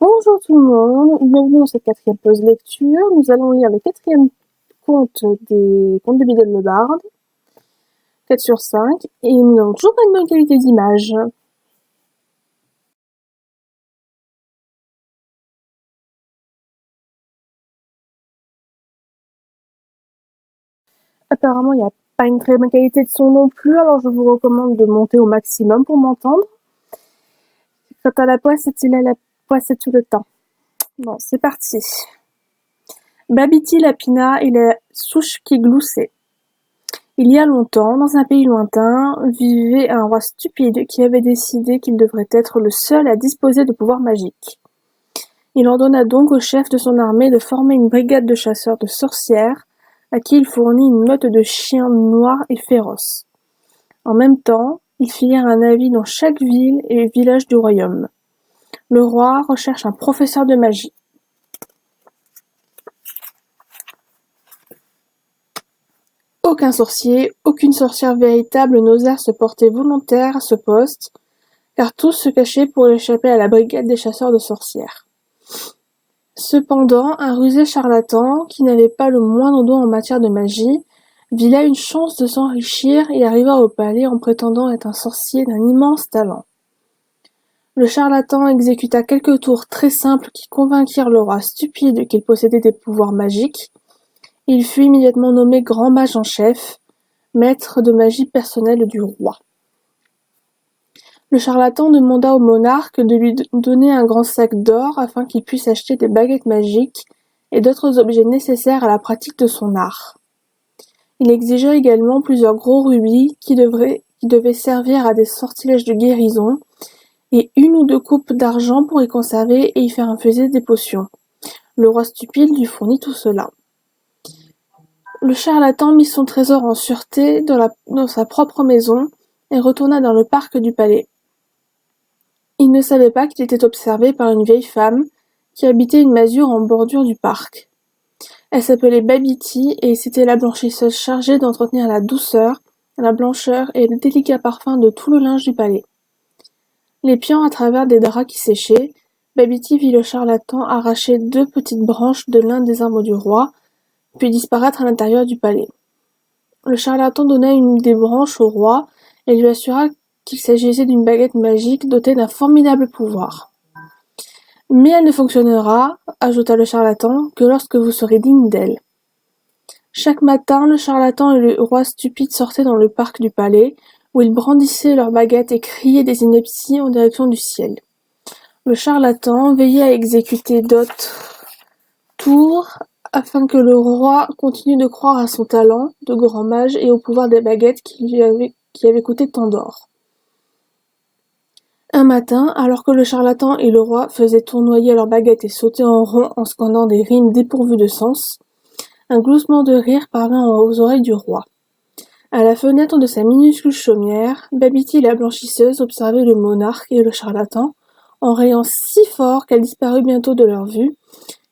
Bonjour tout le monde, bienvenue dans cette quatrième pause lecture. Nous allons lire le quatrième conte des contes de Biddle le Barde, 4 sur 5, et nous n'avons toujours pas une bonne qualité d'image. Apparemment, il n'y a pas une très bonne qualité de son non plus, alors je vous recommande de monter au maximum pour m'entendre. Quant à la poissette, il a la poissette tout le temps. Bon, c'est parti. Babiti Lapina et la souche qui gloussait. Il y a longtemps, dans un pays lointain, vivait un roi stupide qui avait décidé qu'il devrait être le seul à disposer de pouvoirs magiques. Il ordonna donc au chef de son armée de former une brigade de chasseurs de sorcières, à qui il fournit une meute de chiens noirs et féroces. En même temps, ils filèrent un avis dans chaque ville et village du royaume. Le roi recherche un professeur de magie. Aucun sorcier, aucune sorcière véritable n'osèrent se porter volontaires à ce poste, car tous se cachaient pour échapper à la brigade des chasseurs de sorcières. Cependant, un rusé charlatan, qui n'avait pas le moindre don en matière de magie, vit là une chance de s'enrichir et arriva au palais en prétendant être un sorcier d'un immense talent. Le charlatan exécuta quelques tours très simples qui convainquirent le roi stupide qu'il possédait des pouvoirs magiques. Il fut immédiatement nommé grand mage en chef, maître de magie personnel du roi. Le charlatan demanda au monarque de lui donner un grand sac d'or afin qu'il puisse acheter des baguettes magiques et d'autres objets nécessaires à la pratique de son art. Il exigea également plusieurs gros rubis qui devaient servir à des sortilèges de guérison et une ou deux coupes d'argent pour y conserver et y faire infuser des potions. Le roi stupide lui fournit tout cela. Le charlatan mit son trésor en sûreté dans sa propre maison et retourna dans le parc du palais. Il ne savait pas qu'il était observé par une vieille femme qui habitait une masure en bordure du parc. Elle s'appelait Babiti et c'était la blanchisseuse chargée d'entretenir la douceur, la blancheur et le délicat parfum de tout le linge du palais. L'épiant à travers des draps qui séchaient, Babiti vit le charlatan arracher 2 petites branches de l'un des arbres du roi, puis disparaître à l'intérieur du palais. Le charlatan donna une des branches au roi et lui assura qu'il s'agissait d'une baguette magique dotée d'un formidable pouvoir. « Mais elle ne fonctionnera, ajouta le charlatan, que lorsque vous serez digne d'elle. » Chaque matin, le charlatan et le roi stupide sortaient dans le parc du palais, où ils brandissaient leurs baguettes et criaient des inepties en direction du ciel. Le charlatan veillait à exécuter d'autres tours afin que le roi continue de croire à son talent de grand mage et au pouvoir des baguettes qui avaient coûté tant d'or. Un matin, alors que le charlatan et le roi faisaient tournoyer leurs baguettes et sautaient en rond en scandant des rimes dépourvues de sens, un gloussement de rire parvint aux oreilles du roi. À la fenêtre de sa minuscule chaumière, Babiti la blanchisseuse observait le monarque et le charlatan, en riant si fort qu'elle disparut bientôt de leur vue,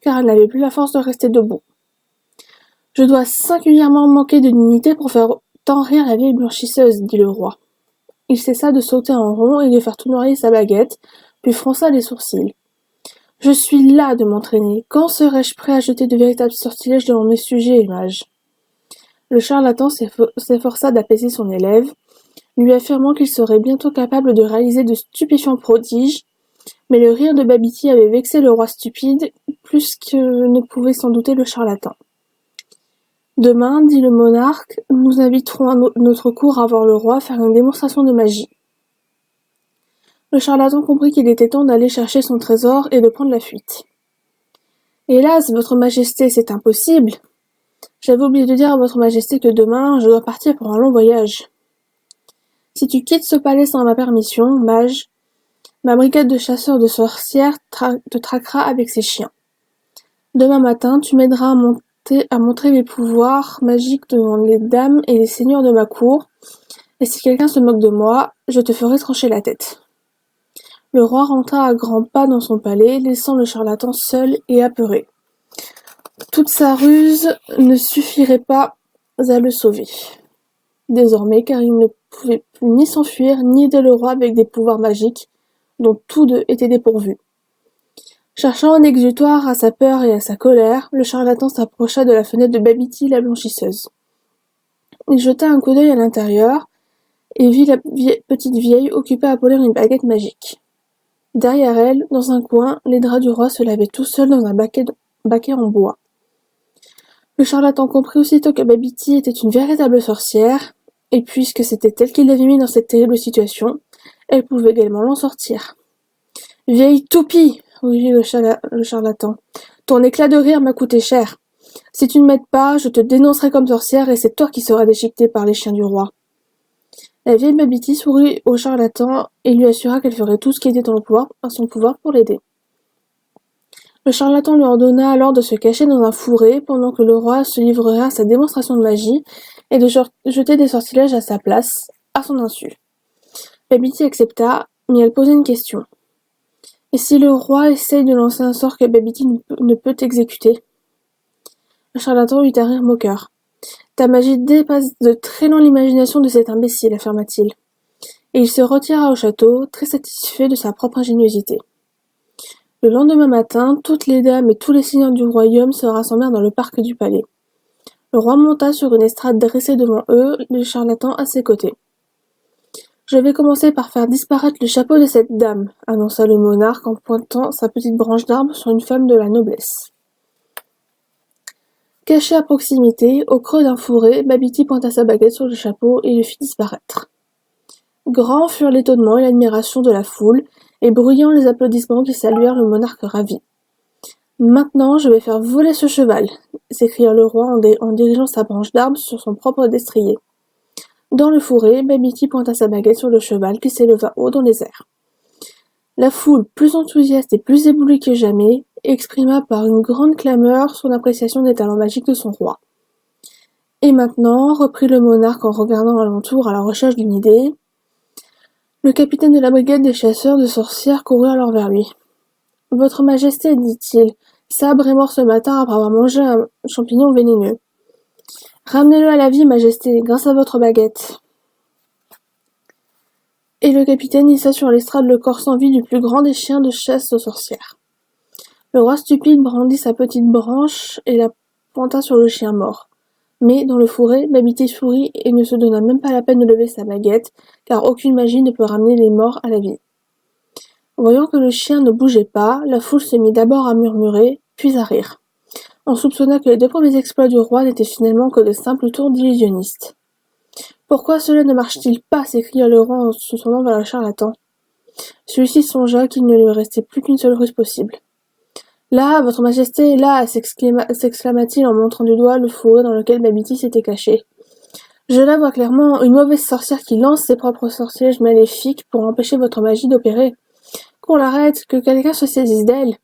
car elle n'avait plus la force de rester debout. « Je dois singulièrement manquer de dignité pour faire tant rire la vieille blanchisseuse, dit le roi. Il cessa de sauter en rond et de faire tournoyer sa baguette, puis fronça les sourcils. « Je suis las de m'entraîner. Quand serai-je prêt à jeter de véritables sortilèges devant mes sujets et mages ?» Le charlatan s'efforça d'apaiser son élève, lui affirmant qu'il serait bientôt capable de réaliser de stupéfiants prodiges, mais le rire de Babiti avait vexé le roi stupide plus que ne pouvait s'en douter le charlatan. « Demain, dit le monarque, nous inviterons à notre cour à voir le roi faire une démonstration de magie. » Le charlatan comprit qu'il était temps d'aller chercher son trésor et de prendre la fuite. « Hélas, votre majesté, c'est impossible. J'avais oublié de dire à votre majesté que demain, je dois partir pour un long voyage. Si tu quittes ce palais sans ma permission, mage, ma brigade de chasseurs de sorcières te traquera avec ses chiens. Demain matin, tu m'aideras à montrer mes pouvoirs magiques devant les dames et les seigneurs de ma cour, et si quelqu'un se moque de moi, je te ferai trancher la tête. » Le roi rentra à grands pas dans son palais, laissant le charlatan seul et apeuré. Toute sa ruse ne suffirait pas à le sauver. Désormais, car il ne pouvait plus ni s'enfuir, ni aider le roi avec des pouvoirs magiques, dont tous deux étaient dépourvus. Cherchant un exutoire à sa peur et à sa colère, le charlatan s'approcha de la fenêtre de Babity la blanchisseuse. Il jeta un coup d'œil à l'intérieur et vit la petite vieille occupée à polir une baguette magique. Derrière elle, dans un coin, les draps du roi se lavaient tout seuls dans un baquet en bois. Le charlatan comprit aussitôt que Babity était une véritable sorcière, et puisque c'était elle qui l'avait mis dans cette terrible situation, elle pouvait également l'en sortir. « Vieille toupie !» rugit le charlatan. « Ton éclat de rire m'a coûté cher. Si tu ne m'aides pas, je te dénoncerai comme sorcière et c'est toi qui seras déchiquetée par les chiens du roi. » La vieille Babity sourit au charlatan et lui assura qu'elle ferait tout ce qui était à son pouvoir pour l'aider. Le charlatan lui ordonna alors de se cacher dans un fourré pendant que le roi se livrerait à sa démonstration de magie et de jeter des sortilèges à sa place, à son insu. Babity accepta, mais elle posait une question. « Et si le roi essaye de lancer un sort que Babity ne peut exécuter ?» Le charlatan eut un rire moqueur. « Ta magie dépasse de très loin l'imagination de cet imbécile, affirma-t-il. Et il se retira au château, très satisfait de sa propre ingéniosité. Le lendemain matin, toutes les dames et tous les seigneurs du royaume se rassemblèrent dans le parc du palais. Le roi monta sur une estrade dressée devant eux, le charlatan à ses côtés. « Je vais commencer par faire disparaître le chapeau de cette dame, » annonça le monarque en pointant sa petite branche d'arbre sur une femme de la noblesse. Caché à proximité, au creux d'un fourré, Babity pointa sa baguette sur le chapeau et le fit disparaître. Grands furent l'étonnement et l'admiration de la foule, et bruyants les applaudissements qui saluèrent le monarque ravi. « Maintenant, je vais faire voler ce cheval !» s'écria le roi en dirigeant sa branche d'arbre sur son propre destrier. Dans le fourré, Babity pointa sa baguette sur le cheval qui s'éleva haut dans les airs. La foule, plus enthousiaste et plus éblouie que jamais, exprima par une grande clameur son appréciation des talents magiques de son roi. « Et maintenant, reprit le monarque en regardant alentour à la recherche d'une idée, le capitaine de la brigade des chasseurs de sorcières courut alors vers lui. « Votre Majesté, dit-il, Sabre est mort ce matin après avoir mangé un champignon vénéneux. Ramenez-le à la vie, Majesté, grâce à votre baguette. » Et le capitaine hissa sur l'estrade le corps sans vie du plus grand des chiens de chasse aux sorcières. Le roi stupide brandit sa petite branche et la pointa sur le chien mort. Mais, dans le fourré, Babity sourit et ne se donna même pas la peine de lever sa baguette, car aucune magie ne peut ramener les morts à la vie. Voyant que le chien ne bougeait pas, la foule se mit d'abord à murmurer, puis à rire. On soupçonna que les 2 premiers exploits du roi n'étaient finalement que de simples tours d'illusionnistes. « Pourquoi cela ne marche-t-il pas » s'écria le roi en se tournant vers le charlatan. Celui-ci songea qu'il ne lui restait plus qu'une seule ruse possible. « Là, votre majesté, là » s'exclama-t-il en montrant du doigt le fourré dans lequel Babity s'était caché. « Je la vois clairement, une mauvaise sorcière qui lance ses propres sortilèges maléfiques pour empêcher votre magie d'opérer. Qu'on l'arrête, que quelqu'un se saisisse d'elle. »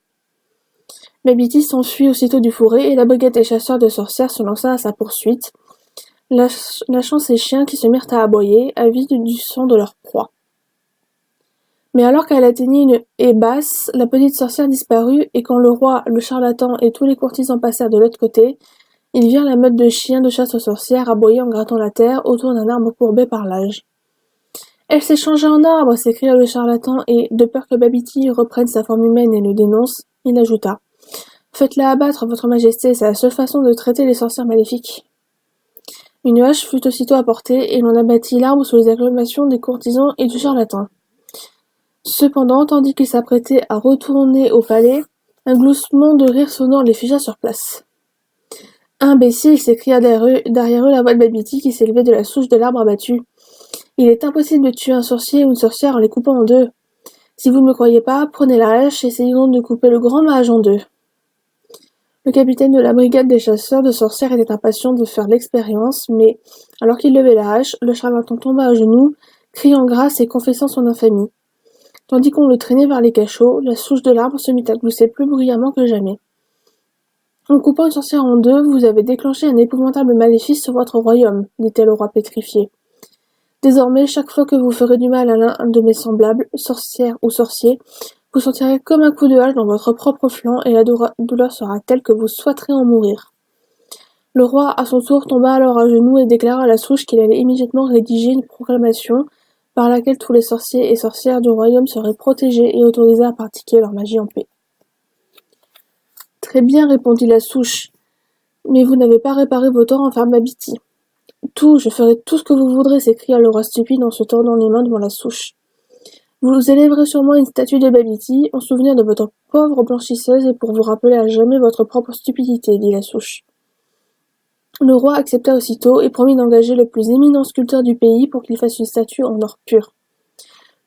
Babity s'enfuit aussitôt du fourré et la brigade des chasseurs de sorcières se lança à sa poursuite, lâchant ses chiens qui se mirent à aboyer, avides du sang de leur proie. Mais alors qu'elle atteignit une haie basse, la petite sorcière disparut et quand le roi, le charlatan et tous les courtisans passèrent de l'autre côté, ils virent la meute de chiens de chasse aux sorcières aboyer en grattant la terre autour d'un arbre courbé par l'âge. « Elle s'est changée en arbre !» s'écria le charlatan et, de peur que Babity reprenne sa forme humaine et le dénonce, il ajouta. « Faites-la abattre, votre majesté, c'est la seule façon de traiter les sorcières maléfiques. » Une hache fut aussitôt apportée et l'on abattit l'arbre sous les acclamations des courtisans et du charlatan. Cependant, tandis qu'il s'apprêtait à retourner au palais, un gloussement de rire sonore les figea sur place. « Imbécile !» s'écria derrière eux la voix de Babity qui s'élevait de la souche de l'arbre abattu. « Il est impossible de tuer un sorcier ou une sorcière en les coupant en 2. Si vous ne me croyez pas, prenez la hache et essayez donc de couper le grand mage en 2. » Le capitaine de la brigade des chasseurs de sorcières était impatient de faire l'expérience, mais, alors qu'il levait la hache, le charlatan tomba à genoux, criant grâce et confessant son infamie. Tandis qu'on le traînait vers les cachots, la souche de l'arbre se mit à glousser plus bruyamment que jamais. En coupant une sorcière en 2, vous avez déclenché un épouvantable maléfice sur votre royaume, dit-elle au roi pétrifié. Désormais, chaque fois que vous ferez du mal à l'un de mes semblables, sorcières ou sorciers, vous sentirez comme un coup de hache dans votre propre flanc et la douleur sera telle que vous souhaiterez en mourir. Le roi, à son tour, tomba alors à genoux et déclara à la souche qu'il allait immédiatement rédiger une proclamation par laquelle tous les sorciers et sorcières du royaume seraient protégés et autorisés à pratiquer leur magie en paix. Très bien, répondit la souche, mais vous n'avez pas réparé vos torts envers Babiti. Tout, je ferai tout ce que vous voudrez, s'écria le roi stupide en se tordant les mains devant la souche. Vous élèverez sur moi une statue de Babiti, en souvenir de votre pauvre blanchisseuse et pour vous rappeler à jamais votre propre stupidité, dit la souche. Le roi accepta aussitôt et promit d'engager le plus éminent sculpteur du pays pour qu'il fasse une statue en or pur.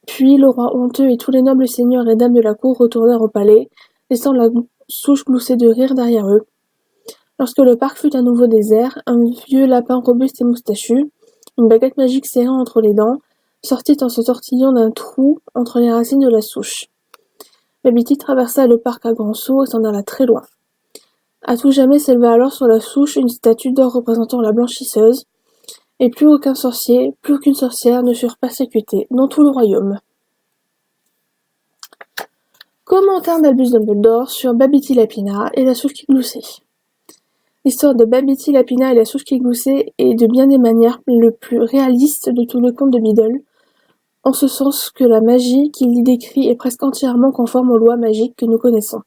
Puis le roi honteux et tous les nobles seigneurs et dames de la cour retournèrent au palais, laissant la souche glousser de rire derrière eux. Lorsque le parc fut à nouveau désert, un vieux lapin robuste et moustachu, une baguette magique serrée entre les dents, sortit en se tortillant d'un trou entre les racines de la souche. Babiti traversa le parc à grands sauts et s'en alla très loin. À tout jamais s'éleva alors sur la souche une statue d'or représentant la blanchisseuse, et plus aucun sorcier, plus aucune sorcière ne furent persécutés dans tout le royaume. Commentaire d'Albus Dumbledore sur Babiti Lapina et la souche qui gloussait. L'histoire de Babiti Lapina et la souche qui gloussait est de bien des manières le plus réaliste de tous les contes de Biddle, en ce sens que la magie qu'il y décrit est presque entièrement conforme aux lois magiques que nous connaissons.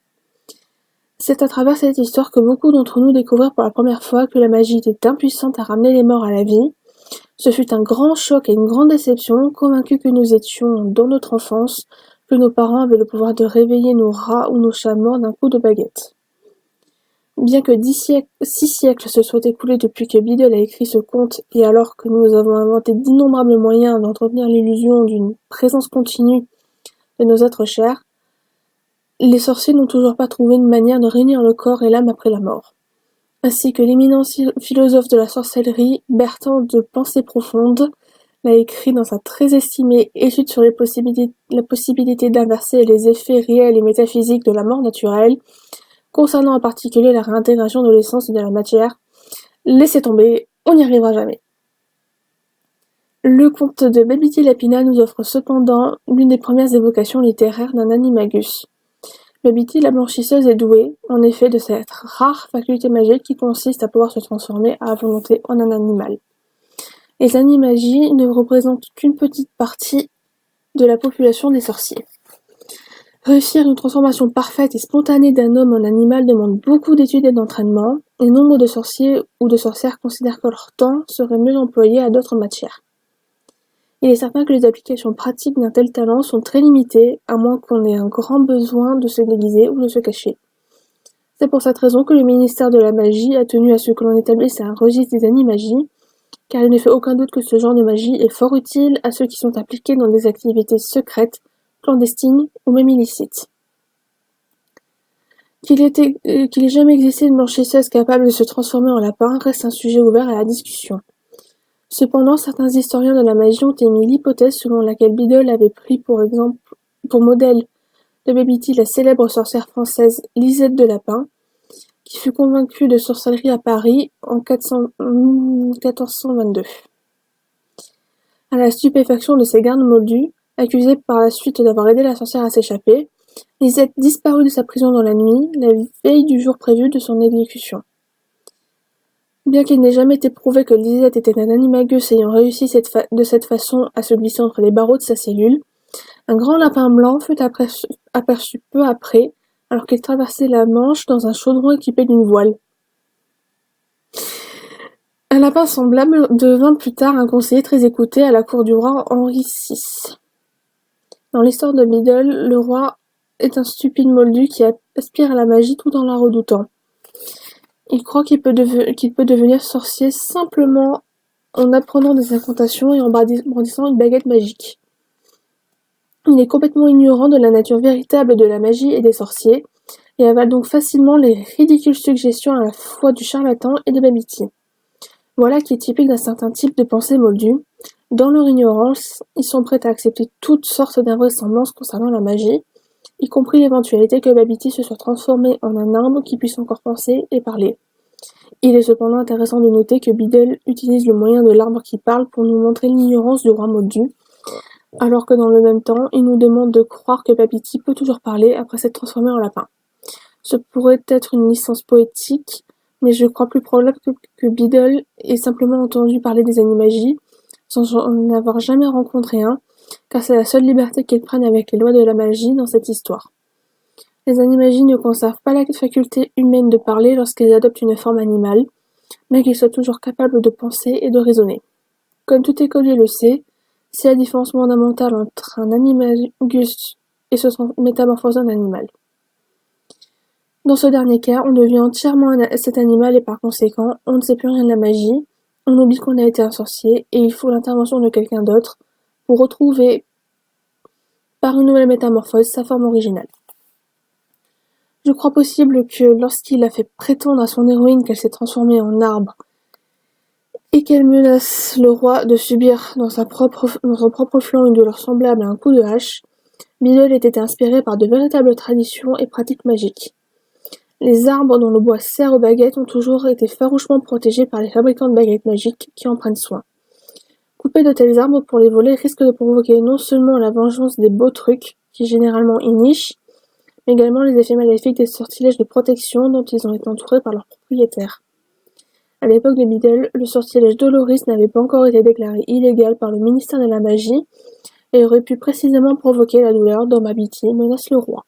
C'est à travers cette histoire que beaucoup d'entre nous découvrirent pour la première fois que la magie était impuissante à ramener les morts à la vie. Ce fut un grand choc et une grande déception, convaincus que nous étions, dans notre enfance, que nos parents avaient le pouvoir de réveiller nos rats ou nos chats morts d'un coup de baguette. Bien que 6 siècles se soient écoulés depuis que Biddle a écrit ce conte, et alors que nous avons inventé d'innombrables moyens d'entretenir l'illusion d'une présence continue de nos êtres chers, les sorciers n'ont toujours pas trouvé une manière de réunir le corps et l'âme après la mort. Ainsi que l'éminent philosophe de la sorcellerie, Bertrand de Pensée Profonde, l'a écrit dans sa très estimée étude sur la possibilité d'inverser les effets réels et métaphysiques de la mort naturelle, concernant en particulier la réintégration de l'essence et de la matière. Laissez tomber, on n'y arrivera jamais. Le conte de Babiti Lapina nous offre cependant l'une des premières évocations littéraires d'un animagus. Babiti la blanchisseuse est douée, en effet, de cette rare faculté magique qui consiste à pouvoir se transformer à volonté en un animal. Les animagies ne représentent qu'une petite partie de la population des sorciers. Réussir une transformation parfaite et spontanée d'un homme en animal demande beaucoup d'études et d'entraînement, et nombre de sorciers ou de sorcières considèrent que leur temps serait mieux employé à d'autres matières. Il est certain que les applications pratiques d'un tel talent sont très limitées, à moins qu'on ait un grand besoin de se déguiser ou de se cacher. C'est pour cette raison que le ministère de la Magie a tenu à ce que l'on établisse un registre des animagies, car il ne fait aucun doute que ce genre de magie est fort utile à ceux qui sont impliqués dans des activités secrètes, clandestines ou même illicites. Qu'il ait jamais existé une blanchisseuse capable de se transformer en lapin reste un sujet ouvert à la discussion. Cependant, certains historiens de la magie ont émis l'hypothèse selon laquelle Biddle avait pris pour modèle de Babiti la célèbre sorcière française Lisette de Lapin, qui fut convaincue de sorcellerie à Paris en 1422. À la stupéfaction de ses gardes moldus, accusée par la suite d'avoir aidé la sorcière à s'échapper, Lisette disparut de sa prison dans la nuit, la veille du jour prévu de son exécution. Bien qu'il n'ait jamais été prouvé que Lisette était un animagus ayant réussi de cette façon à se glisser entre les barreaux de sa cellule, un grand lapin blanc fut aperçu peu après, alors qu'il traversait la Manche dans un chaudron équipé d'une voile. Un lapin semblable devint plus tard un conseiller très écouté à la cour du roi Henri VI. Dans l'histoire de Biddle, le roi est un stupide moldu qui aspire à la magie tout en la redoutant. Il croit qu'il peut devenir sorcier simplement en apprenant des incantations et en brandissant une baguette magique. Il est complètement ignorant de la nature véritable de la magie et des sorciers, et avale donc facilement les ridicules suggestions à la fois du charlatan et de Babiti. Voilà qui est typique d'un certain type de pensée moldue. Dans leur ignorance, ils sont prêts à accepter toutes sortes d'invraisemblances concernant la magie, y compris l'éventualité que Babiti se soit transformé en un arbre qui puisse encore penser et parler. Il est cependant intéressant de noter que Biddle utilise le moyen de l'arbre qui parle pour nous montrer l'ignorance du roi moldu, alors que dans le même temps, il nous demande de croire que Babiti peut toujours parler après s'être transformé en lapin. Ce pourrait être une licence poétique, mais je crois plus probable que Biddle ait simplement entendu parler des animagies, sans en avoir jamais rencontré un, car c'est la seule liberté qu'ils prennent avec les lois de la magie dans cette histoire. Les animagies ne conservent pas la faculté humaine de parler lorsqu'elles adoptent une forme animale, mais qu'ils soient toujours capables de penser et de raisonner. Comme tout écolier le sait, c'est la différence fondamentale entre un animagus et se métamorphoser en animal. Dans ce dernier cas, on devient entièrement cet animal et par conséquent, on ne sait plus rien de la magie, on oublie qu'on a été un sorcier et il faut l'intervention de quelqu'un d'autre pour retrouver, par une nouvelle métamorphose, sa forme originale. Je crois possible que lorsqu'il a fait prétendre à son héroïne qu'elle s'est transformée en arbre et qu'elle menace le roi de subir dans son propre flanc une douleur semblable à un coup de hache, Biddle était inspiré par de véritables traditions et pratiques magiques. Les arbres dont le bois sert aux baguettes ont toujours été farouchement protégés par les fabricants de baguettes magiques qui en prennent soin. Couper de tels arbres pour les voler risque de provoquer non seulement la vengeance des beaux trucs, qui généralement y nichent, mais également les effets maléfiques des sortilèges de protection dont ils ont été entourés par leurs propriétaires. À l'époque de Biddle, le sortilège Doloris n'avait pas encore été déclaré illégal par le ministère de la Magie et aurait pu précisément provoquer la douleur dont Mabiti menace le roi.